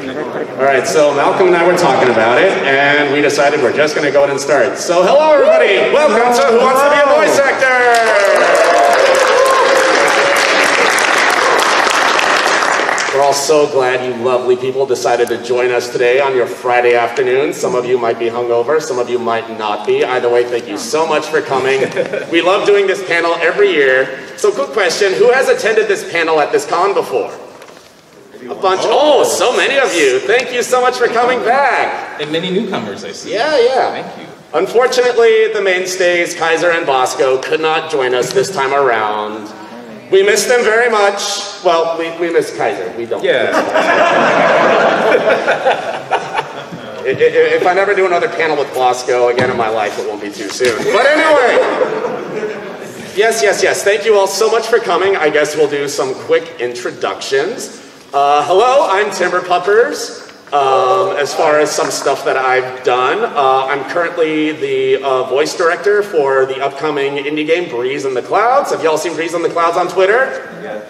All right, so Malcolm and I were talking about it, and we decided we're just going to go ahead and start. So hello, everybody. Welcome to Who Wants to Be a Voice Actor? We're all so glad you lovely people decided to join us today on your Friday afternoon. Some of you might be hungover, some of you might not be. Either way, thank you so much for coming. We love doing this panel every year. So quick question, who has attended this panel at this con before? A bunch. Oh, so many of you. Thank you so much for coming back. And many newcomers, I see. Yeah. Thank you. Unfortunately, the mainstays, Kaiser and Bosco, could not join us this time around. We miss them very much. Well, we miss Kaiser. We don't. Yeah. If I never do another panel with Bosco again in my life, it won't be too soon. But anyway. Yes. Thank you all so much for coming. I guess we'll do some quick introductions. Hello, I'm Timberpuppers. As far as some stuff that I've done, I'm currently the voice director for the upcoming indie game Breeze in the Clouds. Have y'all seen Breeze in the Clouds on Twitter? Yeah.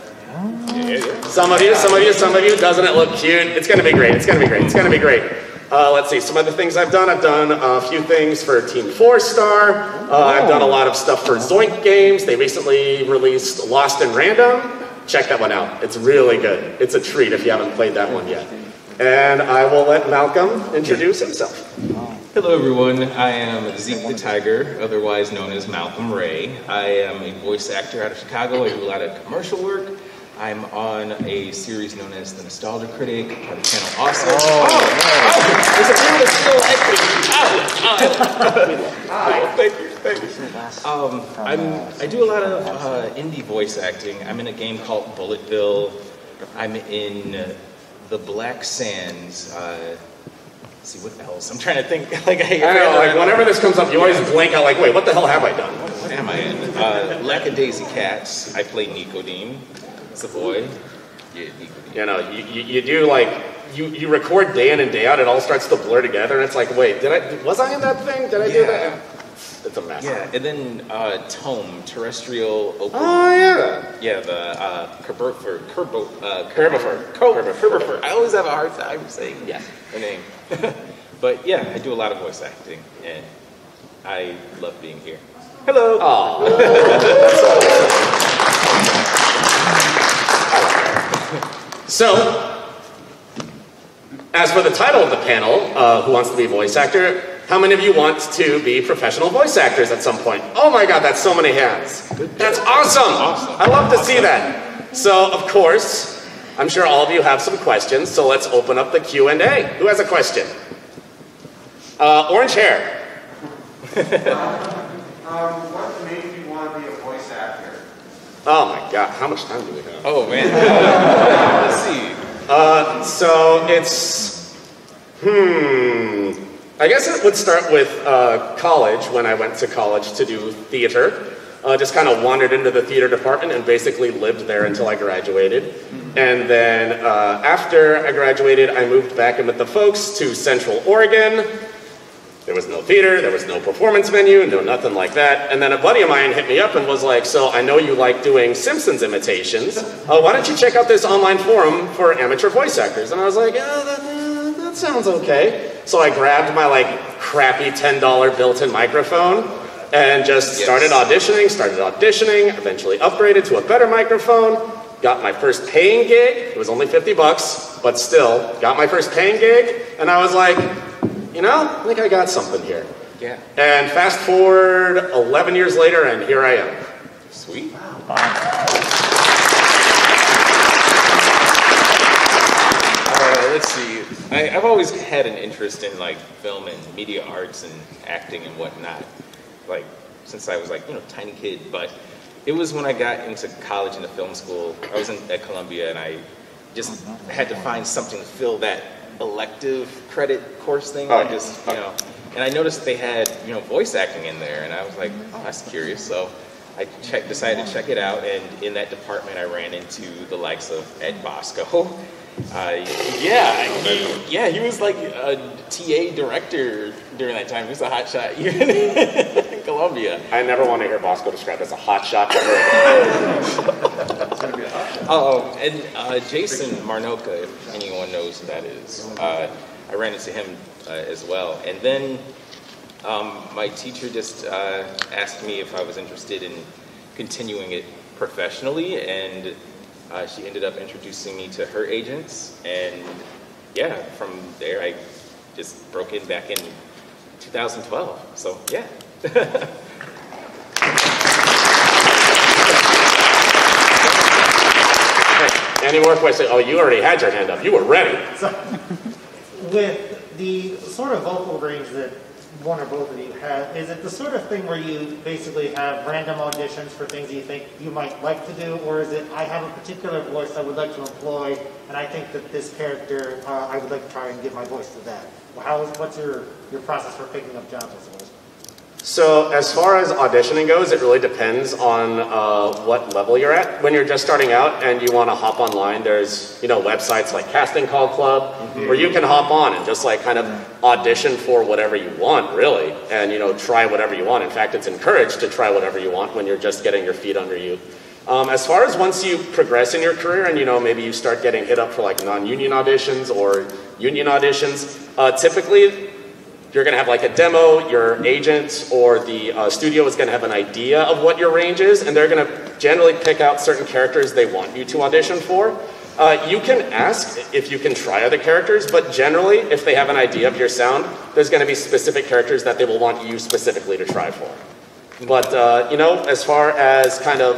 Some of you. Doesn't it look cute? It's gonna be great. Let's see, some of the things I've done. I've done a few things for Team 4-Star. I've done a lot of stuff for Zoink Games. They recently released Lost in Random. Check that one out. It's really good. It's a treat if you haven't played that one yet. And I will let Malcolm introduce himself. Hello, everyone. I am Zeke the Tiger, otherwise known as Malcolm Ray. I am a voice actor out of Chicago. I do a lot of commercial work. I'm on a series known as The Nostalgia Critic, part of the channel Awesome. There's a people that's still Thank you. I do a lot of indie voice acting. I'm in a game called Bulletville. I'm in the Black Sands. Let's see, what else? I'm trying to think. I know, whenever this comes up, you always blank out like, wait, what the hell have I done? What am I in? Lackadaisy Cats. I play Nico. It's a boy. Yeah, Nico. You know, you do you record day in and day out, it all starts to blur together, and it's like, wait, was I in that thing? Did I do that? It's a mess. Yeah, and then Tome, terrestrial open. Oh, yeah. Yeah, the Herbivore. I always have a hard time saying the name. But yeah, I do a lot of voice acting, and I love being here. Hello. Oh. So, as for the title of the panel, Who Wants to Be a Voice Actor? How many of you want to be professional voice actors at some point? Oh my God, that's so many hands. That's awesome. I love to see that. So, of course, I'm sure all of you have some questions, so let's open up the Q&A. Who has a question? Orange hair. What made you want to be a voice actor? Oh my God, how much time do we have? Oh man. Let's see. So it's, I guess it would start with college, when I went to college to do theater. Just kind of wandered into the theater department and basically lived there until I graduated. And then after I graduated, I moved back in with the folks to Central Oregon. There was no theater, there was no performance venue, no nothing like that. And then a buddy of mine hit me up and was like, so I know you like doing Simpsons imitations. Why don't you check out this online forum for amateur voice actors? And I was like, that sounds okay. So I grabbed my crappy $10 built-in microphone and just started auditioning, eventually upgraded to a better microphone, got my first paying gig. It was only $50, but still, got my first paying gig, and I was like, you know, I think I got something here. Yeah. And fast forward 11 years later, and here I am. Sweet. Let's see. I've always had an interest in film and media arts and acting and whatnot. Since I was tiny kid. But it was when I got into college into film school. I was at Columbia, and I just had to find something to fill that elective credit course thing. And I noticed they had voice acting in there, and I was like, oh, that's curious. So I decided to check it out, and in that department I ran into the likes of Ed Bosco. He was like a TA director during that time. He was a hot shot in Columbia. I never want to hear Bosco described as a hot shot ever again. Oh, and Jason Marnoka, if anyone knows who that is, I ran into him as well. And then my teacher just asked me if I was interested in continuing it professionally, and she ended up introducing me to her agents. And yeah, from there I just broke in back in 2012. So yeah. Any more questions? Oh, you already had your hand up. You were ready. So, with the sort of vocal range that one or both of you have, is it the sort of thing where you basically have random auditions for things you think you might like to do, or is it, I have a particular voice I would like to employ, and I think that this character, I would like to try and give my voice to that? What's your process for picking up jobs, I suppose? So as far as auditioning goes, it really depends on what level you're at. When you're just starting out and you want to hop online, there's websites like Casting Call Club where you can hop on and just like kind of audition for whatever you want, really, and try whatever you want. In fact, it's encouraged to try whatever you want when you're just getting your feet under you. As far as once you progress in your career and maybe you start getting hit up for like non-union auditions or union auditions, typically you're going to have like a demo, your agent or the studio is going to have an idea of what your range is, and they're going to generally pick out certain characters they want you to audition for. You can ask if you can try other characters, but generally, if they have an idea of your sound, there's going to be specific characters that they will want you specifically to try for. But, as far as kind of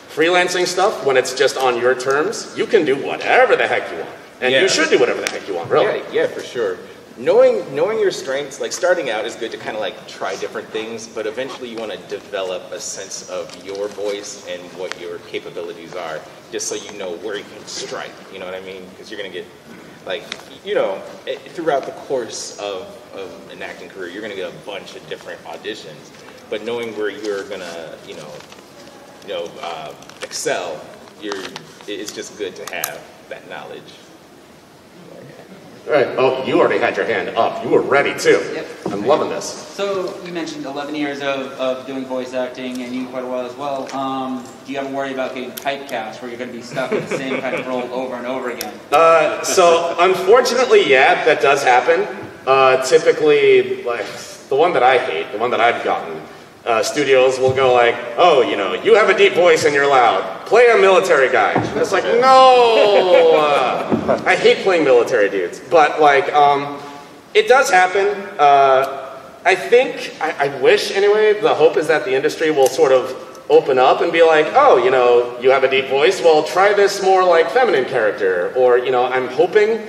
freelancing stuff, when it's just on your terms, you can do whatever the heck you want. And you should do whatever the heck you want, really. Yeah, for sure. Knowing your strengths, like starting out is good to kind of like try different things, but eventually you want to develop a sense of your voice and what your capabilities are, just so you know where you can strike, you know what I mean? Because you're going to get, like, throughout the course of an acting career, you're going to get a bunch of different auditions, but knowing where you're going to, excel, it's just good to have that knowledge. All right. Oh, you already had your hand up. You were ready too. Yep. I'm loving this. So you mentioned 11 years of doing voice acting, and you quite a while as well. Do you ever worry about getting typecast, where you're going to be stuck in the same kind of role over and over again? So unfortunately, yeah, that does happen. Typically, like the one that I hate, the one that I've gotten, studios will go like, oh, you have a deep voice and you're loud. Play a military guy. And it's like, no! I hate playing military dudes. But like, it does happen. I wish anyway, the hope is that the industry will sort of open up and be like, oh, you have a deep voice, well, try this more like feminine character. Or, I'm hoping.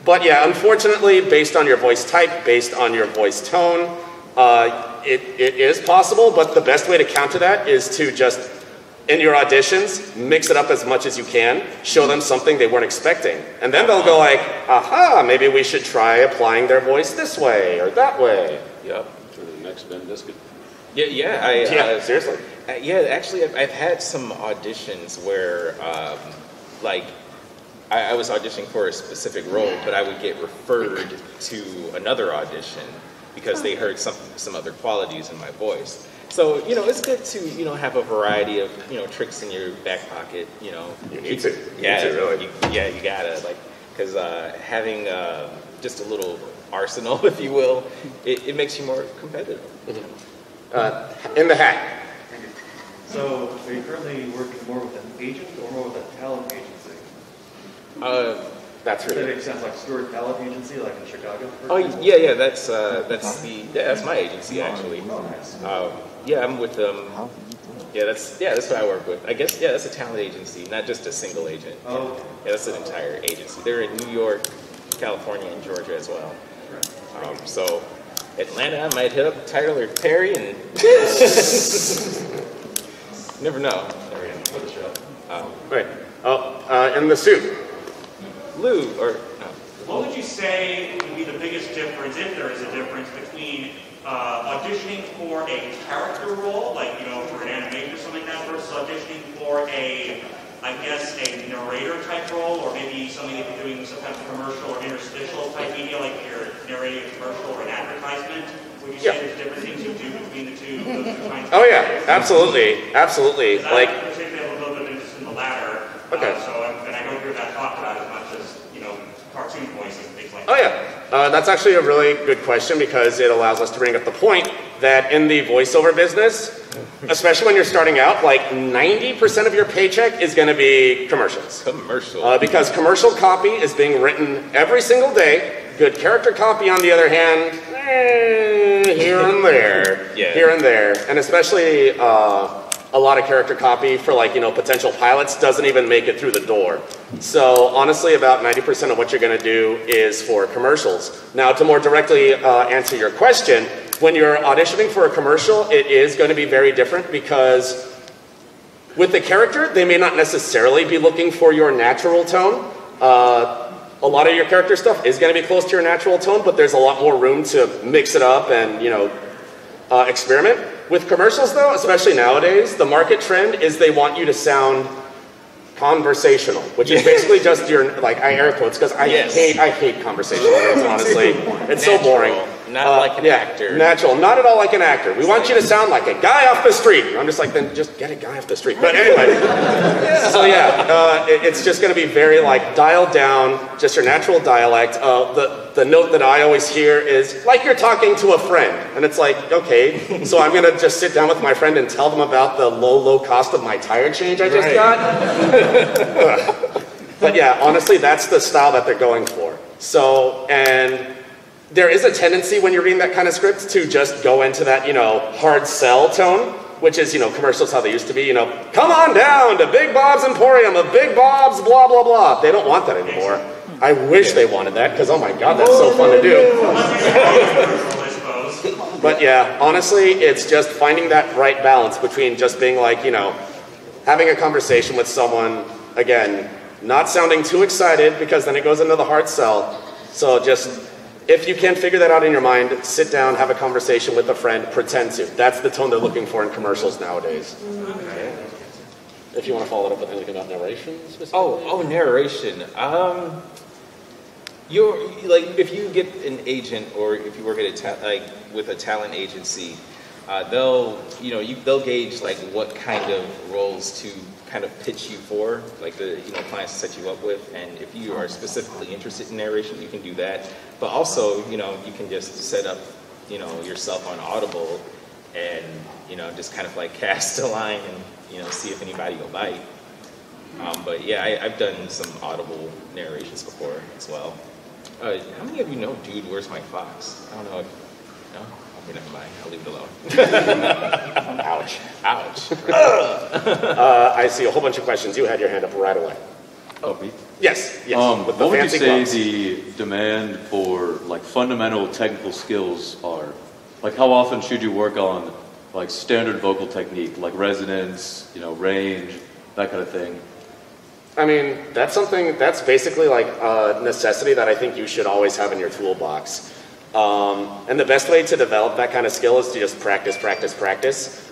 But yeah, unfortunately, based on your voice type, based on your voice tone, it is possible, but the best way to counter that is to just, in your auditions, mix it up as much as you can, show them something they weren't expecting. And then they'll go like, aha, maybe we should try applying their voice this way or that way. Yep. For the next Ben Biscuit. Yeah, seriously. Actually, I've had some auditions where, I was auditioning for a specific role, but I would get referred to another audition because they heard some other qualities in my voice. So, it's good to, have a variety of, tricks in your back pocket, You need to. Really. You gotta, because having just a little arsenal, if you will, it makes you more competitive. Mm-hmm. In the hat. So, are you currently working more with an agent or more with a talent agency? That's Does that really. make sense, like Stewart Talent Agency, like in Chicago? Yeah, that's my agency actually. I'm with them. That's who I work with. I guess that's a talent agency, not just a single agent. Oh. Yeah, that's an entire agency. They're in New York, California, and Georgia as well. So Atlanta, I might hit up Tyler Perry and never know. For the show. Right. In the suit. Lou, or no. What would you say would be the biggest difference, if there is a difference, between auditioning for a character role, like, for an animation or something like that, versus auditioning for a narrator type role, or maybe something that you're doing some kind of commercial or interstitial type media, like you're narrating a commercial or an advertisement? Would you say there's different things you do between those two kinds of Oh yeah, absolutely. I particularly have a little bit of interest in the latter. Okay. So cartoon voices and things like Oh that? yeah, that's actually a really good question because it allows us to bring up the point that in the voiceover business, especially when you're starting out, like 90% of your paycheck is going to be commercials. Because commercial copy is being written every single day. Good character copy, on the other hand, here and there, here and there, and especially a lot of character copy for like, potential pilots doesn't even make it through the door. So honestly, about 90% of what you're going to do is for commercials. Now, to more directly answer your question, when you're auditioning for a commercial, it is going to be very different because with the character, they may not necessarily be looking for your natural tone. A lot of your character stuff is going to be close to your natural tone, but there's a lot more room to mix it up and, experiment. With commercials, though, especially nowadays, the market trend is they want you to sound conversational, which is basically just your, like, I air quotes, because I hate conversational words, honestly. It's so boring. Not like an actor. Natural, not at all like an actor. We want you to sound like a guy off the street. I'm just like, then just get a guy off the street. But anyway, so it's just going to be very like dialed down, just your natural dialect. The note that I always hear is like you're talking to a friend, and it's like, okay, so I'm going to just sit down with my friend and tell them about the low cost of my tire change I just got. But yeah, honestly, that's the style that they're going for. So, and there is a tendency when you're reading that kind of script to just go into that, hard sell tone, which is, commercials how they used to be, come on down to Big Bob's Emporium of Big Bob's blah, blah, blah. They don't want that anymore. I wish they wanted that because, oh my God, that's so fun to do. But yeah, honestly, it's just finding that right balance between just being like, having a conversation with someone, again, not sounding too excited because then it goes into the hard sell. So just, if you can figure that out in your mind, sit down, have a conversation with a friend, pretend to. That's the tone they're looking for in commercials nowadays. Okay. If you want to follow it up with anything about narration specifically. Oh, narration. You're like, if you get an agent or if you work at with a talent agency, they'll gauge like what kind of roles to kind of pitch you for, like the clients to set you up with, and if you are specifically interested in narration, you can do that. But also, you can just set up, yourself on Audible, and just kind of like cast a line and see if anybody will bite. But yeah, I've done some Audible narrations before as well. How many of you know Dude, Where's My Fox? I don't know. No? Okay, never mind. I'll leave it alone. Ouch. Ouch. I see a whole bunch of questions. You had your hand up right away. Oh, me? Yes. What would you say the demand for like fundamental technical skills are? Like how often should you work on like standard vocal technique, like resonance, range, that kind of thing? I mean, that's basically like a necessity that I think you should always have in your toolbox. And the best way to develop that kind of skill is to just practice.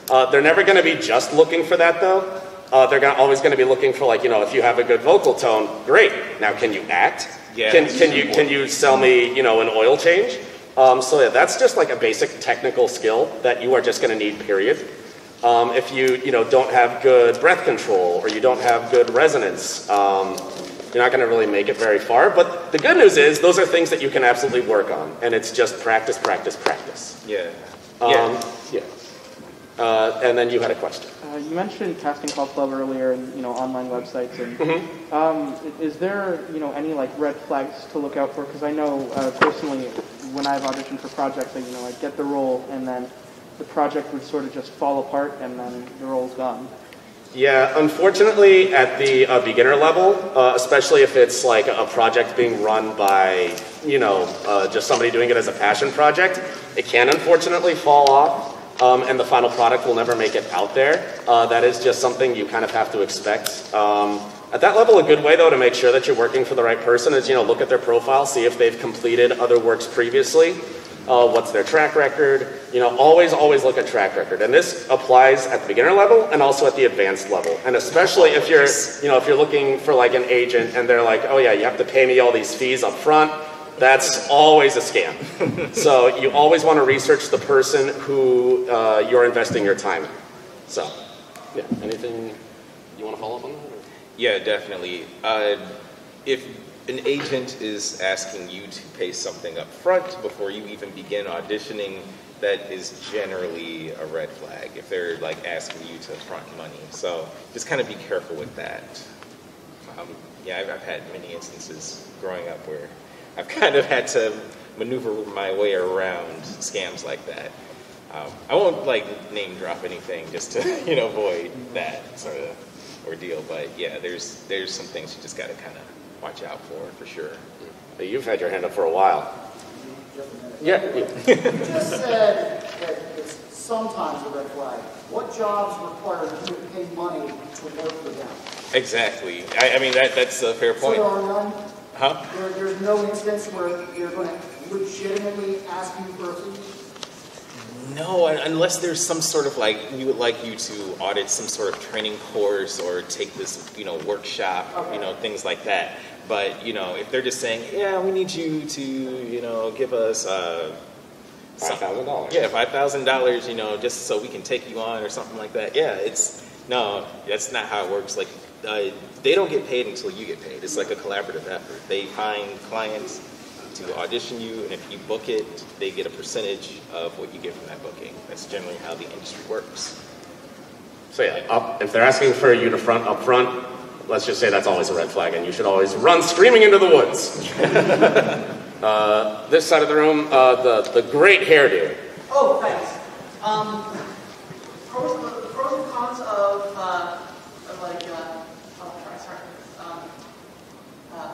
They're never going to be just looking for that though. They're always going to be looking for like, if you have a good vocal tone, great. Now, can you act? Yeah, can you sell me, an oil change? So yeah, that's just like a basic technical skill that you are just going to need, period. If you, don't have good breath control or you don't have good resonance, you're not going to really make it very far. But the good news is those are things that you can absolutely work on, and it's just practice. Yeah. And then you had a question. You mentioned Casting Call Club earlier and online websites, and is there any like red flags to look out for? Because I know personally when I've auditioned for projects, I'd get the role and then the project would sort of just fall apart and then the role's gone. Yeah, unfortunately at the beginner level, especially if it's like a project being run by, just somebody doing it as a passion project, it can unfortunately fall off. And the final product will never make it out there. That is just something you kind of have to expect. At that level, a good way, though, to make sure that you're working for the right person is, look at their profile, see if they've completed other works previously. What's their track record? Always look at track record. And this applies at the beginner level and also at the advanced level. And especially if you're, if you're looking for like an agent and they're like, oh yeah, you have to pay me all these fees up front. That's always a scam. So you always want to research the person who you're investing your time in. So, yeah, anything you want to follow up on that? Or? Yeah, definitely. If an agent is asking you to pay something up front before you even begin auditioning, that is generally a red flag if they're like asking you to front money. So just kind of be careful with that. Yeah, I've had many instances growing up where I've kind of had to maneuver my way around scams like that. I won't like name drop anything just to avoid that sort of ordeal, but yeah, there's some things you just got to kind of watch out for sure. But you've had your hand up for a while. Yeah. You just said that it's sometimes a red flag. What jobs require you to pay money to work for them? Exactly. I mean, that's a fair point. So there are none? Huh? There's no instance where you're going to legitimately ask you for a fee? No, unless there's some sort of like, we would like you to audit some sort of training course or take this, workshop, okay. Things like that. But, if they're just saying, yeah, we need you to, give us $5,000. Yeah, $5,000, just so we can take you on or something like that. Yeah, no, that's not how it works. Like, they don't get paid until you get paid. It's like a collaborative effort. They find clients to audition you, and if you book it, they get a percentage of what you get from that booking. That's generally how the industry works. So yeah, if they're asking for you to front up front, let's just say that's always a red flag, and you should always run screaming into the woods. This side of the room, the great hairdo. Oh, thanks. The pros and cons of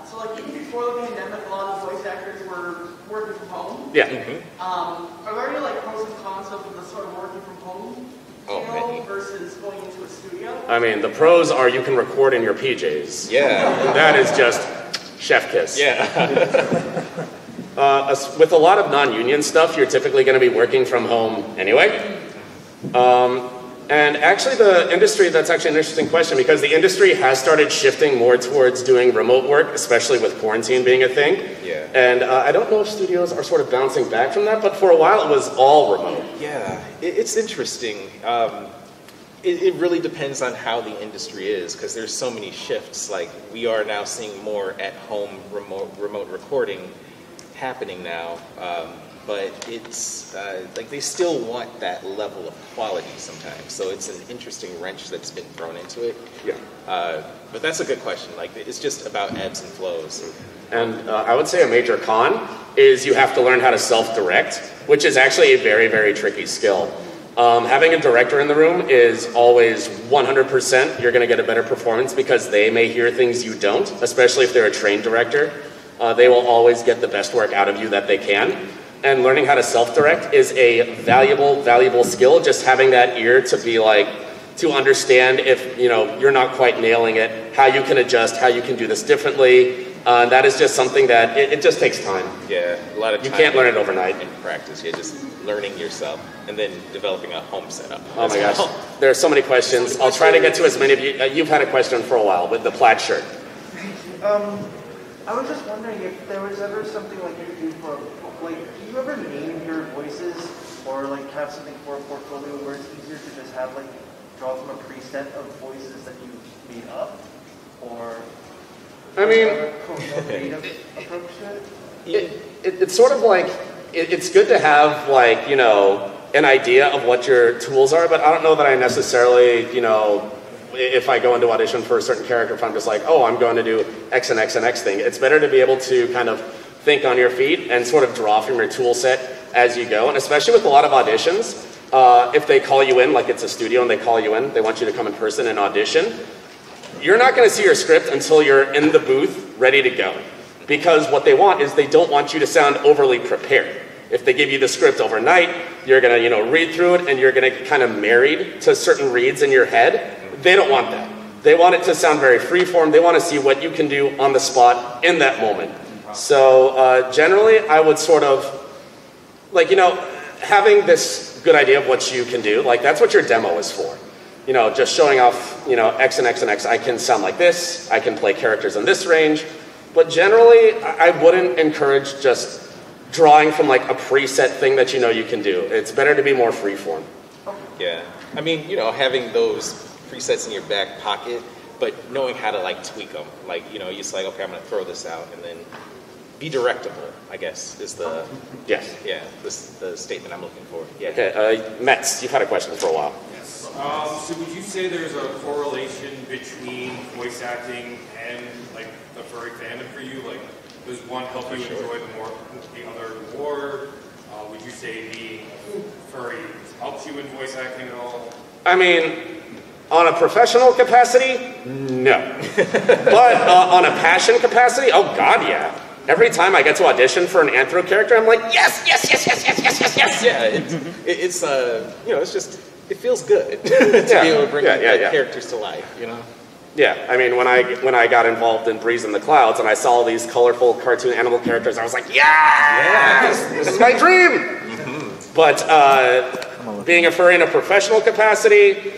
so like even before the pandemic, a lot of voice actors were working from home. Yeah. Mm-hmm. Are there any like pros and cons of the sort of working from home versus going into a studio? I mean, the pros are you can record in your PJs. Yeah. That is just chef kiss. Yeah. With a lot of non-union stuff, you're typically going to be working from home anyway. And actually the industry, that's actually an interesting question because the industry has started shifting more towards doing remote work, especially with quarantine being a thing. Yeah. And I don't know if studios are sort of bouncing back from that, but for a while it was all remote. Yeah, it's interesting. It really depends on how the industry is because there's so many shifts. Like we are now seeing more at-home remote recording happening now. But it's like they still want that level of quality sometimes. So it's an interesting wrench that's been thrown into it. Yeah. But that's a good question. Like it's just about ebbs and flows. And I would say a major con is you have to learn how to self-direct, which is actually a very, very tricky skill. Having a director in the room is always 100%. You're going to get a better performance because they may hear things you don't, especially if they're a trained director. They will always get the best work out of you that they can. And learning how to self-direct is a valuable, valuable skill. Just having that ear to be like, to understand if, you're not quite nailing it, how you can adjust, how you can do this differently. That is just something that, it just takes time. Yeah, a lot of time. You can't learn it overnight. In practice, yeah, just learning yourself and then developing a home setup. Oh my gosh, there are so many questions. I'll try to get to as many of you. You've had a question for a while with the plaid shirt. I was just wondering if there was ever something like you could do for, like, do you ever name your voices or like have something for a portfolio where it's easier to just have like draw from a preset of voices that you made up, or I mean, a creative approach to it? It's sort of like it's good to have like an idea of what your tools are, but I don't know that I necessarily if I go into audition for a certain character, if I'm just like, oh, I'm going to do X and X and X thing, it's better to be able to kind of think on your feet and sort of draw from your tool set as you go. And especially with a lot of auditions, if they call you in, like it's a studio and they call you in, they want you to come in person and audition, you're not going to see your script until you're in the booth ready to go. Because what they want is they don't want you to sound overly prepared. If they give you the script overnight, you're going to read through it and you're going to get kind of married to certain reads in your head. They don't want that. They want it to sound very freeform. They want to see what you can do on the spot in that moment. So generally, I would sort of, like, having this good idea of what you can do, like that's what your demo is for. Just showing off, X and X and X, I can sound like this, I can play characters in this range. But generally, I wouldn't encourage just drawing from like a preset thing that you can do. It's better to be more freeform. Yeah. I mean, having those presets in your back pocket but knowing how to like tweak them. Like, you know, you just like, okay, I'm going to throw this out, and then be directable, I guess, is the the statement I'm looking for. Yeah. Okay, Metz, you've had a question for a while. Yes. So would you say there's a correlation between voice acting and like the furry fandom for you? Like, does one help you enjoy the other more? Would you say being furry helps you in voice acting at all? I mean, on a professional capacity, no. But on a passion capacity, oh God, yeah. Every time I get to audition for an anthro character, I'm like, yes, yes, yes, yes, yes, yes, yes, yes. Yeah, it's you know, it's just, it feels good to be able to bring characters to life, you know? Yeah, I mean, when I got involved in Breeze in the Clouds and I saw all these colorful cartoon animal characters, I was like, yes, this is my dream. But being a furry in a professional capacity,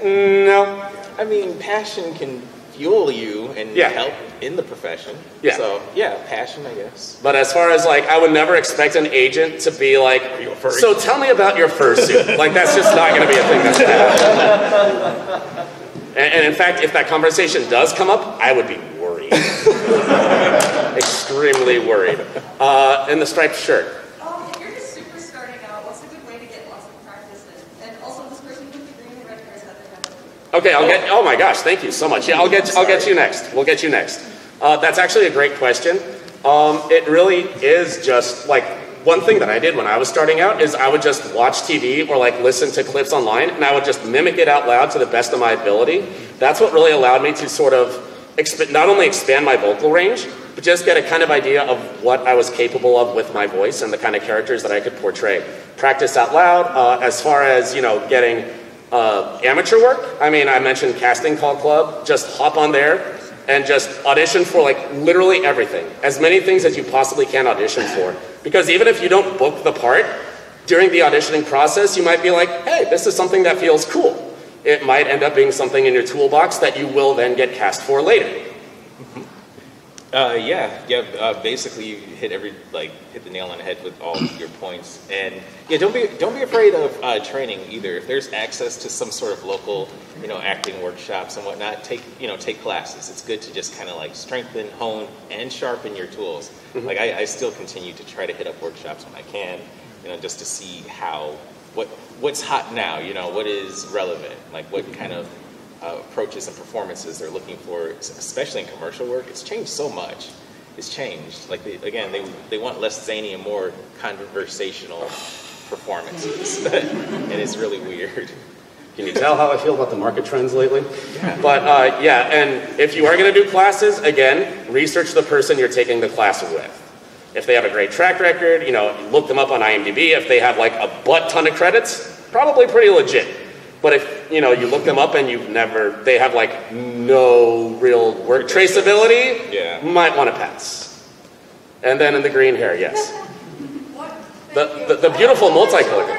no. I mean, passion can fuel you and help in the profession. Yeah. So, yeah, passion, I guess. But as far as, like, I would never expect an agent to be like, so tell me about your fursuit. Like, that's just not going to be a thing that's going to happen. And in fact, if that conversation does come up, I would be worried. Extremely worried. In the striped shirt. If you're just super starting out, what's a good way to get lots of practice in? And also, this person with the green and red hair has had their hand up. Okay, I'll get. Oh my gosh, thank you so much. Yeah, I'll get you next. We'll get you next. That's actually a great question. It really is just like one thing that I did when I was starting out is I would just watch TV or like listen to clips online, and I would just mimic it out loud to the best of my ability. That's what really allowed me to sort of not only expand my vocal range, but just get a kind of idea of what I was capable of with my voice and the kind of characters that I could portray. Practice out loud. As far as, you know, getting amateur work, I mean, I mentioned Casting Call Club. Just hop on there and just audition for like literally everything. As many things as you possibly can audition for. Because even if you don't book the part, during the auditioning process, you might be like, hey, this is something that feels cool. It might end up being something in your toolbox that you will then get cast for later. Basically you hit the nail on the head with all your points. And yeah, don't be afraid of training either. If there's access to some sort of local, you know, acting workshops and whatnot, take classes. It's good to just kind of like strengthen, hone, and sharpen your tools. Mm-hmm. Like I still continue to try to hit up workshops when I can, you know, just to see what's hot now, you know, what is relevant, like what kind of approaches and performances they're looking for, especially in commercial work. It's changed so much. It's changed. Like they want less zany and more conversational performances, and it's really weird. Can you tell how I feel about the market trends lately? Yeah. But and if you are going to do classes, again, research the person you're taking the class with. If they have a great track record, you know, look them up on IMDb. If they have like a butt ton of credits, probably pretty legit. But if, you know, you look them up and they have like no real work traceability, might want to pass. And then in the green hair, yes. The beautiful multicolored.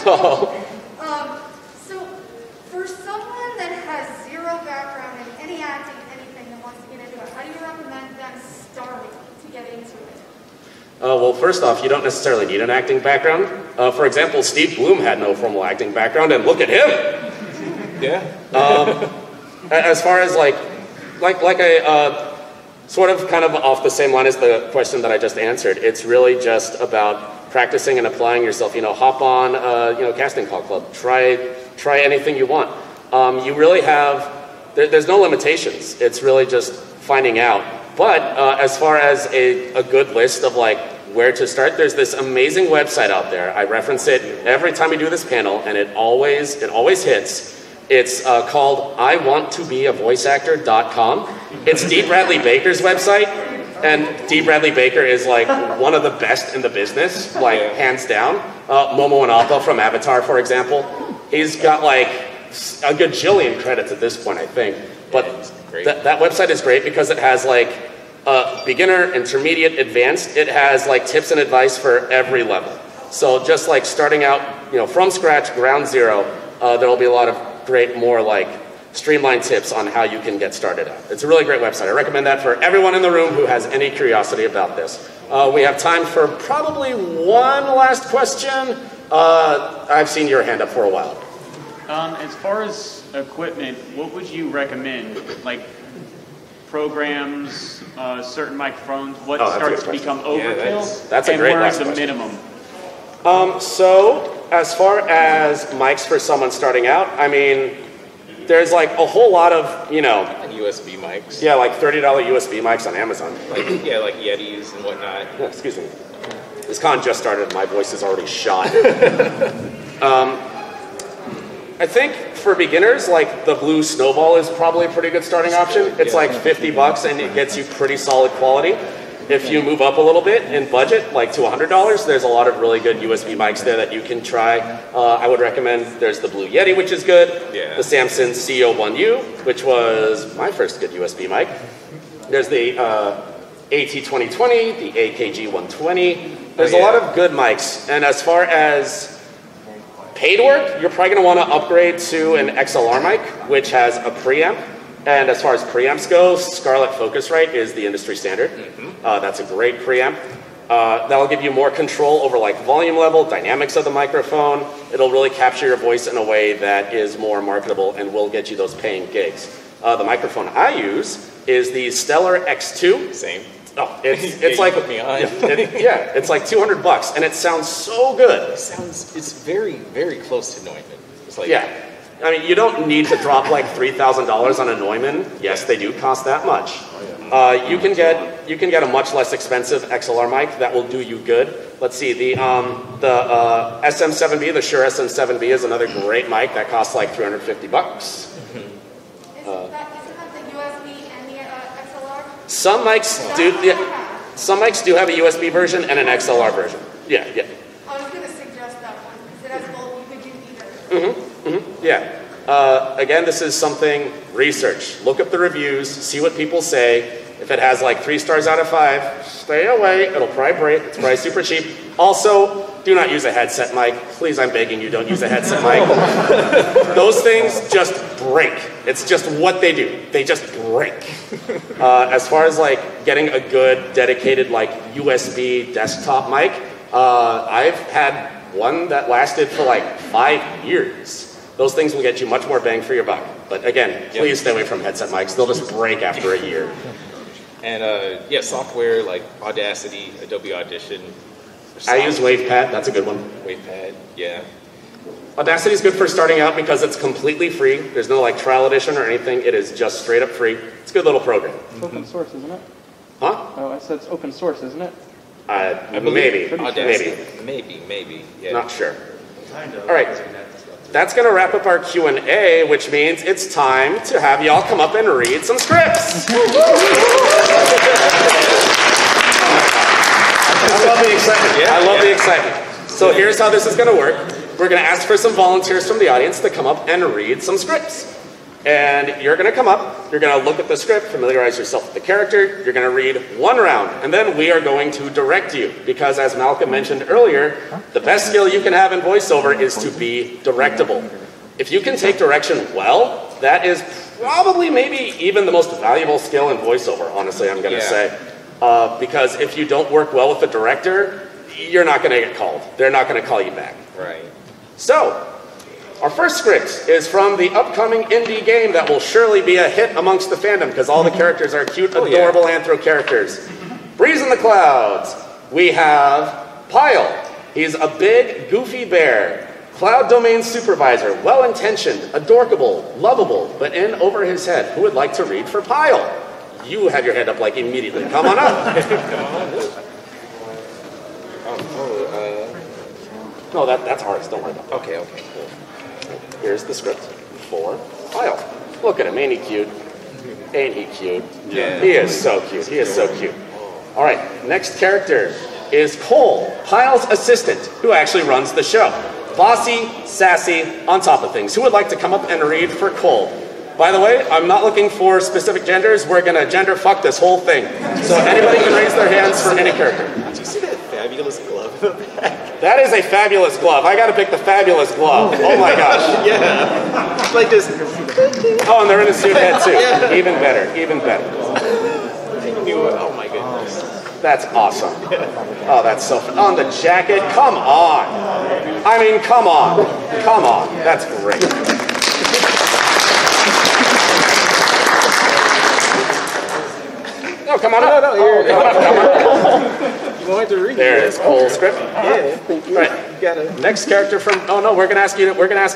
Oh. So for someone that has zero background in any acting, anything, that wants to get into it, how do you recommend them starting to get into it? Well, first off, you don't necessarily need an acting background. For example, Steve Bloom had no formal acting background, and look at him! Yeah. As far as like a sort of kind of off the same line as the question that I just answered, it's really just about practicing and applying yourself. You know, hop on, Casting Call Club. Try anything you want. You really have, there's no limitations. It's really just finding out. But as far as a good list of like where to start, there's this amazing website out there. I reference it every time we do this panel, and it always hits. It's called iwanttobeavoiceactor.com. It's Dee Bradley Baker's website, and Dee Bradley Baker is like one of the best in the business, like hands down. Momo and Appa from Avatar, for example. He's got like a gajillion credits at this point, I think. But that website is great because it has like beginner, intermediate, advanced. It has like tips and advice for every level. So just like starting out, you know, from scratch, ground zero, there will be a lot of great, more like streamlined tips on how you can get started out. It's a really great website. I recommend that for everyone in the room who has any curiosity about this. We have time for probably one last question. I've seen your hand up for a while. As far as equipment, what would you recommend? Like programs, certain microphones, what starts to become overkill? That's a and great where's last the question. minimum? So as far as mics for someone starting out, I mean, there's like a whole lot of, you know, USB mics. Yeah, like $30 USB mics on Amazon. Like like Yetis and whatnot. Yeah, excuse me. This con just started. My voice is already shot. I think for beginners, like the Blue Snowball is probably a pretty good starting option. It's like $50 and it gets you pretty solid quality. If you move up a little bit in budget, like to $100, there's a lot of really good USB mics there that you can try. I would recommend, there's the Blue Yeti, which is good. The Samson CO1U, which was my first good USB mic. There's the AT2020, the AKG120. There's a lot of good mics. And as far as paid work, you're probably going to want to upgrade to an XLR mic, which has a preamp. And as far as preamps go, Scarlett Focusrite is the industry standard. That's a great preamp. That'll give you more control over like volume level, dynamics of the microphone. It'll really capture your voice in a way that is more marketable and will get you those paying gigs. The microphone I use is the Stellar X2. Same. Oh, it's like put me on. It's like $200, and it sounds so good. It's very, very close to Neumann. It's like, I mean, you don't need to drop like $3,000 on a Neumann. Yes, they do cost that much. You can get a much less expensive XLR mic that will do you good. Let's see, the SM7B, the Shure SM7B is another great mic that costs like $350. Isn't that the USB and the XLR? Some mics do have a USB version and an XLR version. Yeah. I was going to suggest that one because it has both. You could do either. Yeah. Again, this is something research. Look up the reviews, see what people say. If it has like 3 stars out of 5, stay away. It'll probably break. It's probably super cheap. Also, do not use a headset mic. Please, I'm begging you, don't use a headset mic. Those things just break. It's just what they do. They just break. As far as like getting a good dedicated like USB desktop mic, I've had one that lasted for like 5 years. Those things will get you much more bang for your buck. But again, please stay away from headset mics. They'll just break after a year. And software like Audacity, Adobe Audition. I use WavePad. That's a good one. WavePad, yeah. Audacity is good for starting out because it's completely free. There's no like trial edition or anything. It is just straight up free. It's a good little program. It's open source, isn't it? Huh? Oh, I said it's open source, isn't it? Maybe. Yeah. Not sure. All right. That's going to wrap up our Q&A, which means it's time to have y'all come up and read some scripts. I love the excitement. I love the excitement. So here's how this is going to work. We're going to ask for some volunteers from the audience to come up and read some scripts. And you're going to come up, you're going to look at the script, familiarize yourself with the character, you're going to read one round, and then we are going to direct you. Because as Malcolm mentioned earlier, the best skill you can have in voiceover is to be directable. If you can take direction well, that is probably maybe even the most valuable skill in voiceover, honestly, I'm going to say. Because if you don't work well with the director, you're not going to get called. They're not going to call you back. Right. So, our first script is from the upcoming indie game that will surely be a hit amongst the fandom because all the characters are cute, adorable anthro characters. Breeze in the Clouds. We have Pyle. He's a big, goofy bear. Cloud domain supervisor, well-intentioned, adorable, lovable, but in over his head. Who would like to read for Pyle? You have your hand up like immediately. Come on up. No, that's ours. Don't worry about it. Okay, cool. Here's the script for Pyle. Look at him. Ain't he cute? Ain't he cute? Yeah. He is so cute. He is so cute. All right, next character is Cole, Pyle's assistant, who actually runs the show. Bossy, sassy, on top of things. Who would like to come up and read for Cole? By the way, I'm not looking for specific genders. We're going to gender fuck this whole thing. So anybody can raise their hands for any character. Did you see that fabulous glove in the back? That is a fabulous glove. I got to pick the fabulous glove. Oh my gosh. Yeah. It's like this. Oh, and they're in a suit head too. Yeah. Even better. Even better. I knew it. Oh my goodness. That's awesome. Oh, that's so fun. On the jacket, come on. I mean, come on. Come on. That's great. No, come on up. No, come on. You wanted to read. There it is. Cool script. Yeah, thank you. Right. You gotta. Next character from. Oh no, we're gonna ask you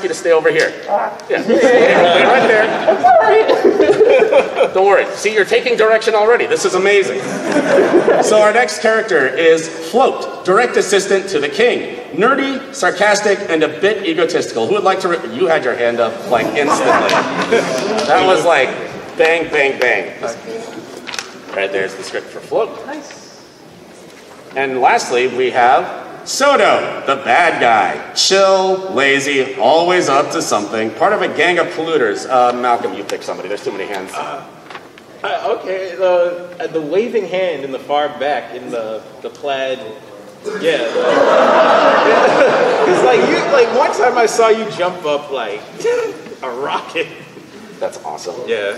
to stay over here. Yeah. Stay right there. I'm sorry. Don't worry. See, you're taking direction already. This is amazing. So our next character is Float, direct assistant to the king. Nerdy, sarcastic, and a bit egotistical. Who would like to? You had your hand up like instantly. That was like bang, bang, bang. Right there's the script for Float. Nice. And lastly, we have Soto, the bad guy. Chill, lazy, always up to something. Part of a gang of polluters. Malcolm, you pick somebody. There's too many hands. Okay, the waving hand in the far back in the plaid. Yeah. It's like one time I saw you jump up like a rocket. That's awesome. Yeah.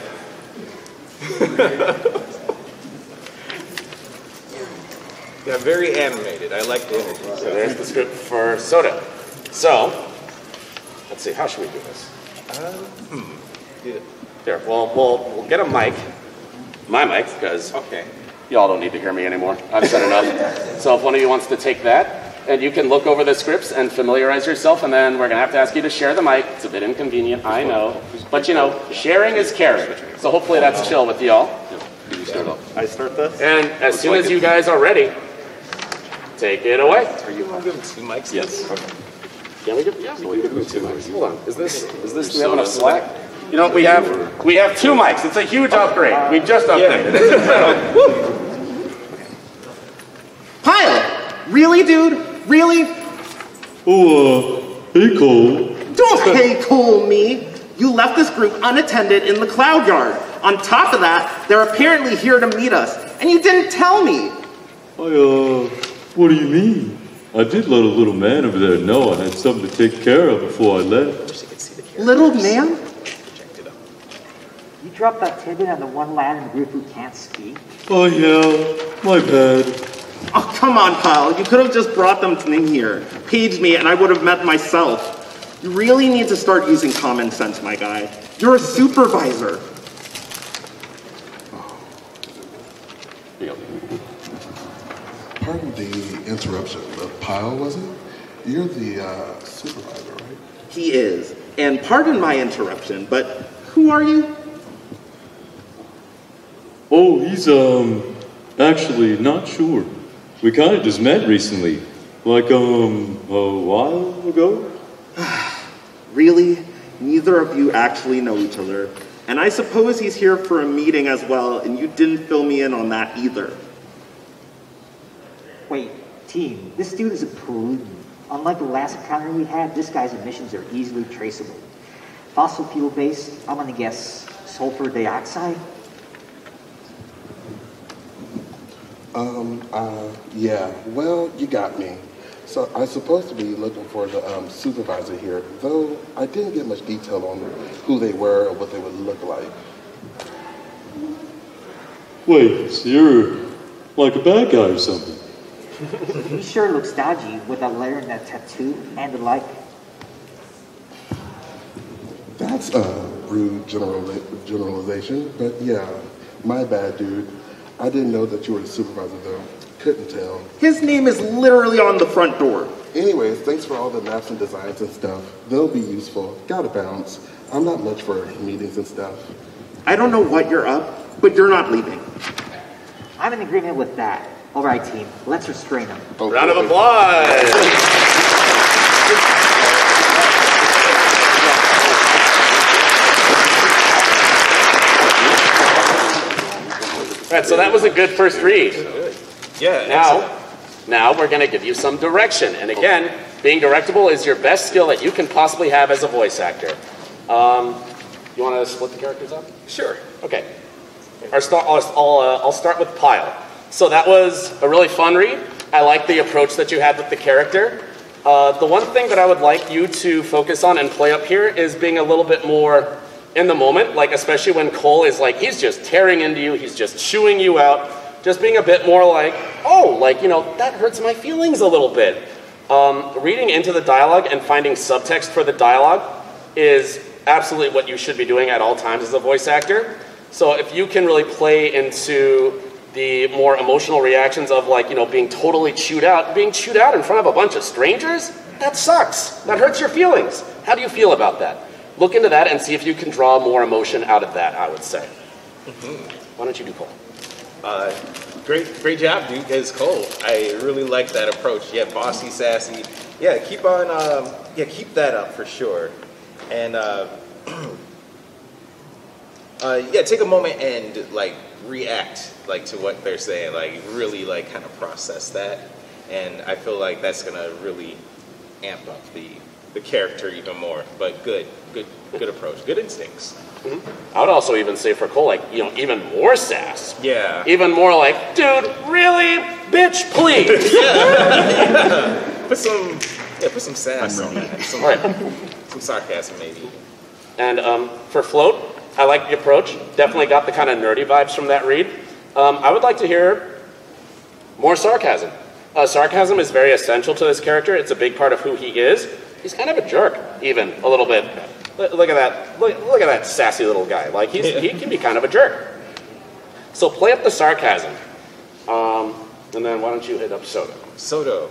Yeah, very animated. I like the energy. So there's the script for Soto. So, let's see, how should we do this? Here, we'll get a mic. My mic, because y'all don't need to hear me anymore. I've said enough. So if one of you wants to take that, and you can look over the scripts and familiarize yourself, and then we're going to have to ask you to share the mic. It's a bit inconvenient, I know. But you know, sharing is caring. So hopefully that's chill with y'all. I start this? And as soon as you guys are ready, take it away. Are you going to give him 2 mics? Yes. Can we give? Yeah, we can give him 2 mics. Hold on. Is this? Do we have enough slack? You know, we have 2 mics. It's a huge upgrade. We just upgraded. Pyle, really, dude? Really? Oh, hey Cole. Don't hey Cole me. You left this group unattended in the cloud yard. On top of that, they're apparently here to meet us, and you didn't tell me. What do you mean? I did let a little man over there know I had something to take care of before I left. Little man? You dropped that tidbit on the one lad in the group who can't speak? Oh yeah, my bad. Oh, come on, Pyle. You could have just brought them in here, paged me, and I would have met myself. You really need to start using common sense, my guy. You're a supervisor. Pardon the interruption, but Pyle, was it? You're the supervisor, right? He is. And pardon my interruption, but who are you? Oh, he's, actually not sure. We kind of just met recently. Like, a while ago? Really? Neither of you actually know each other. And I suppose he's here for a meeting as well, and you didn't fill me in on that either. Wait, team, this dude is a pollutant. Unlike the last encounter we had, this guy's emissions are easily traceable. Fossil fuel based, I'm gonna guess sulfur dioxide? Yeah, well, you got me. So I'm supposed to be looking for the supervisor here, though I didn't get much detail on who they were or what they would look like. Wait, so you're like a bad guy or something? He sure looks dodgy with that layer and that tattoo and the like. That's a rude generalization, but yeah, my bad, dude. I didn't know that you were the supervisor, though. Couldn't tell. His name is literally on the front door. Anyways, thanks for all the maps and designs and stuff. They'll be useful. Gotta bounce. I'm not much for meetings and stuff. I don't know what you're up, but you're not leaving. I'm in agreement with that. All right, team, let's restrain him. Okay. Round of applause. All right, so that was a good first read. Yeah. Now we're going to give you some direction. And again, being directable is your best skill that you can possibly have as a voice actor. You want to split the characters up? Sure. Okay. I'll start with Pyle. So that was a really fun read. I like the approach that you had with the character. The one thing that I would like you to focus on and play up here is being a little bit more in the moment, like especially when Cole is like, he's just tearing into you, he's just chewing you out. just being a bit more like, oh, like, you know, that hurts my feelings a little bit. Reading into the dialogue and finding subtext for the dialogue is absolutely what you should be doing at all times as a voice actor. So if you can really play into the more emotional reactions of, like, you know, being totally chewed out in front of a bunch of strangers, that sucks. That hurts your feelings. How do you feel about that? Look into that and see if you can draw more emotion out of that, I would say. Why don't you do Cole? Great job, dude. As Cole, I really like that approach. Yeah, bossy, sassy. Yeah, keep on. Keep that up for sure. And yeah, take a moment and like react like to what they're saying. Like really like kind of process that. And I feel like that's gonna really amp up the character even more. But good approach. Good instincts. I would also even say for Cole, like, you know, even more sass. Yeah. Even more like, dude, really? Bitch, please. Yeah. Put some sass on that. Some sarcasm maybe. And for Float, I like the approach. Definitely got the kind of nerdy vibes from that read. I would like to hear more sarcasm. Sarcasm is very essential to this character. It's a big part of who he is. He's kind of a jerk, even a little bit. Look at that! Look at that sassy little guy. Like he can be kind of a jerk. So play up the sarcasm, and then why don't you hit up Soto? Soto,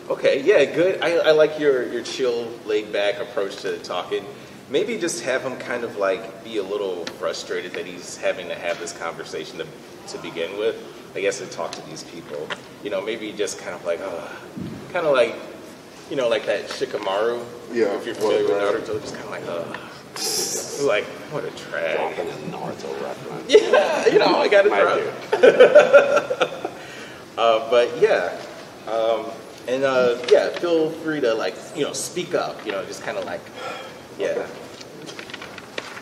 okay, yeah, good. I like your chill, laid back approach to talking. Maybe just have him kind of like be a little frustrated that he's having to have this conversation to begin with. I guess to talk to these people. You know, maybe just kind of like, you know, like that Shikamaru. Yeah. If you're familiar with Naruto, just kind of like, what a trash. Dropping a Naruto reference. Yeah, you know, I got it drop. But yeah, yeah, feel free to like, you know, speak up. You know, just kind of like, yeah.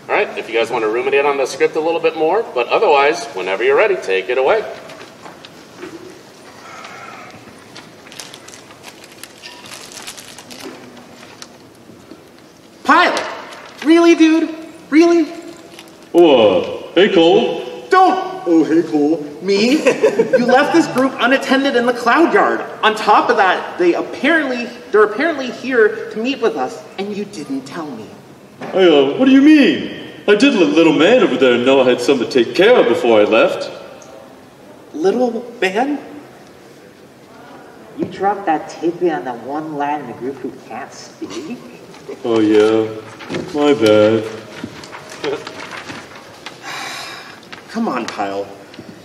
All right, if you guys want to ruminate on the script a little bit more, but otherwise, whenever you're ready, take it away. Pyle! Really, dude? Really? Hey, Cole. Don't! Oh, hey, Cole. Me? You left this group unattended in the cloud yard. On top of that, they're apparently here to meet with us, and you didn't tell me. Hey, what do you mean? I did let little man over there know I had something to take care of before I left. Little man? You dropped that tidbit on the one lad in the group who can't speak? Oh, yeah. My bad. Come on, Pyle.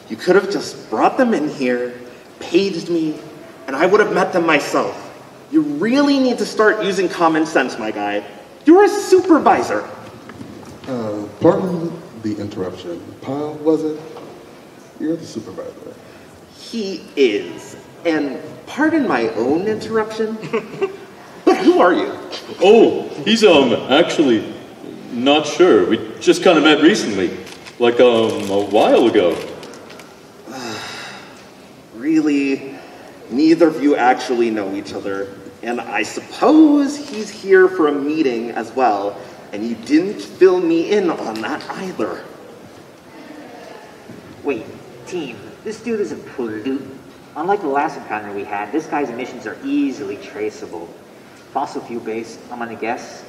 You could have just brought them in here, paged me, and I would have met them myself. You really need to start using common sense, my guy. You're a supervisor. Pardon the interruption. Pyle, was it? You're the supervisor. He is. And pardon my own interruption, but who are you? Oh, he's, actually not sure. We just kind of met recently. Like, a while ago. Really? Neither of you actually know each other. And I suppose he's here for a meeting as well, and you didn't fill me in on that either. Wait, team, this dude is a pollutant. Unlike the last encounter we had, this guy's emissions are easily traceable. Fossil fuel based, I'm gonna guess.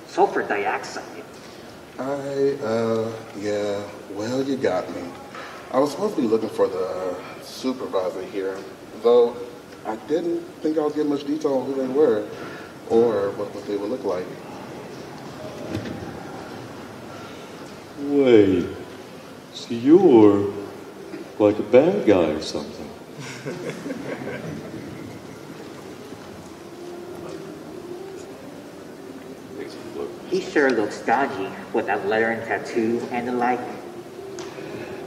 Sulfur dioxide. Yeah, well, you got me. I was supposed to be looking for the supervisor here, though I didn't think I'll get much detail on who they were or what they would look like. Wait, so you're like a bad guy or something? He sure looks dodgy with that letter and tattoo and the like.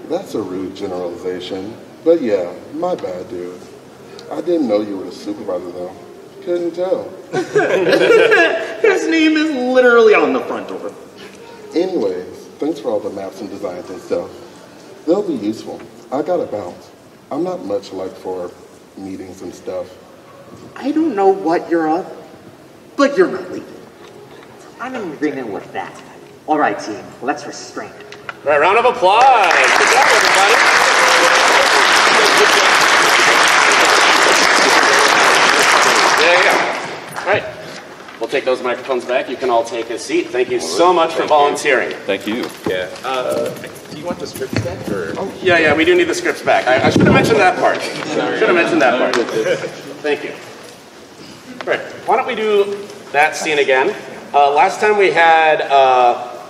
That's a rude generalization, but yeah, my bad, dude. I didn't know you were the supervisor, though. Couldn't tell. His name is literally on the front door. Anyways, thanks for all the maps and designs and stuff. They'll be useful. I gotta bounce. I'm not much like for meetings and stuff. I don't know what you're up, but you're not leaving. I'm in agreement with that. All right, team, let's restrain. All right, round of applause. Good job, everybody. take those microphones back. You can all take a seat. Thank you so much for volunteering. Thank you. Yeah. Do you want the scripts back, or? Oh, yeah, we do need the scripts back. I should have mentioned that part. Should have mentioned that part. Thank you. All right, why don't we do that scene again? Last time we had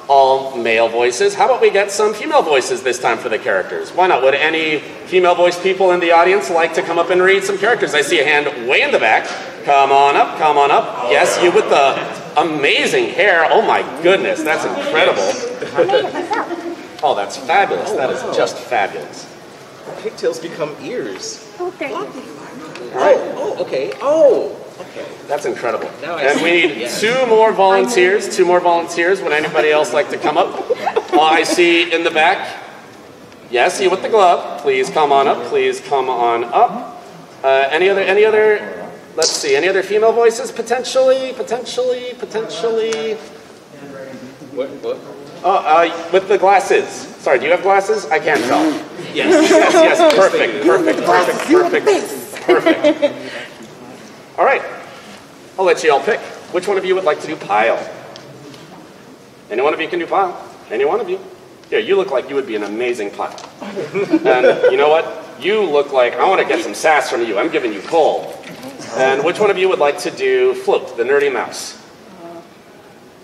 all male voices. How about we get some female voices this time for the characters? Why not? Would any female voice people in the audience like to come up and read some characters? I see a hand way in the back. Come on up, come on up. Yes, you with the amazing hair. Oh my goodness, that's incredible. Oh, that's fabulous. That is just fabulous. Pigtails become ears. Oh, thank you. All right. Oh, okay. Oh, okay. That's incredible. Now I And see. we need Yeah. two more volunteers. Would anybody else like to come up? I see in the back. Yes, you with the glove. Please come on up. Please come on up. Any other? Let's see. Any other female voices? Potentially. What? Oh, with the glasses. Sorry, do you have glasses? I can't tell. Yes. Yes. Perfect. All right. I'll let you all pick. Which one of you would like to do Pyle? Any one of you can do Pyle. Any one of you. Yeah, you look like you would be an amazing Pyle. And you know what? You look like, I want to get some sass from you. I'm giving you Cole. And which one of you would like to do Float, the nerdy mouse?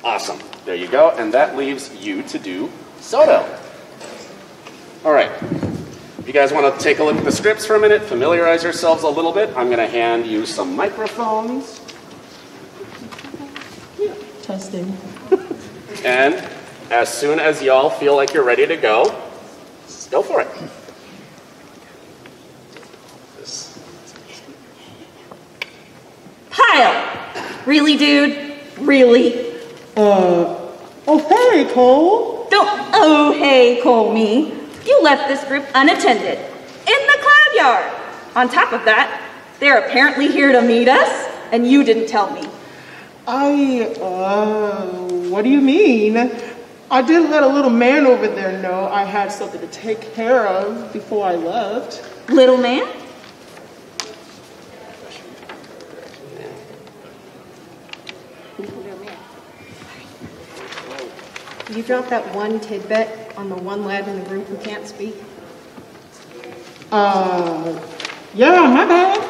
Awesome. There you go. And that leaves you to do Soto. All right. If you guys want to take a look at the scripts for a minute, familiarize yourselves a little bit, I'm going to hand you some microphones. Testing. And as soon as y'all feel like you're ready to go for it. Pyle! Really, dude? Really? Oh, hey, Cole. Don't oh, hey, Cole me. You left this group unattended. In the cloud yard. On top of that, they're apparently here to meet us, and you didn't tell me. What do you mean? I did let a little man over there know I had something to take care of before I left. Little man? Did you drop that one tidbit on the one lad in the group who can't speak? Yeah, my bad.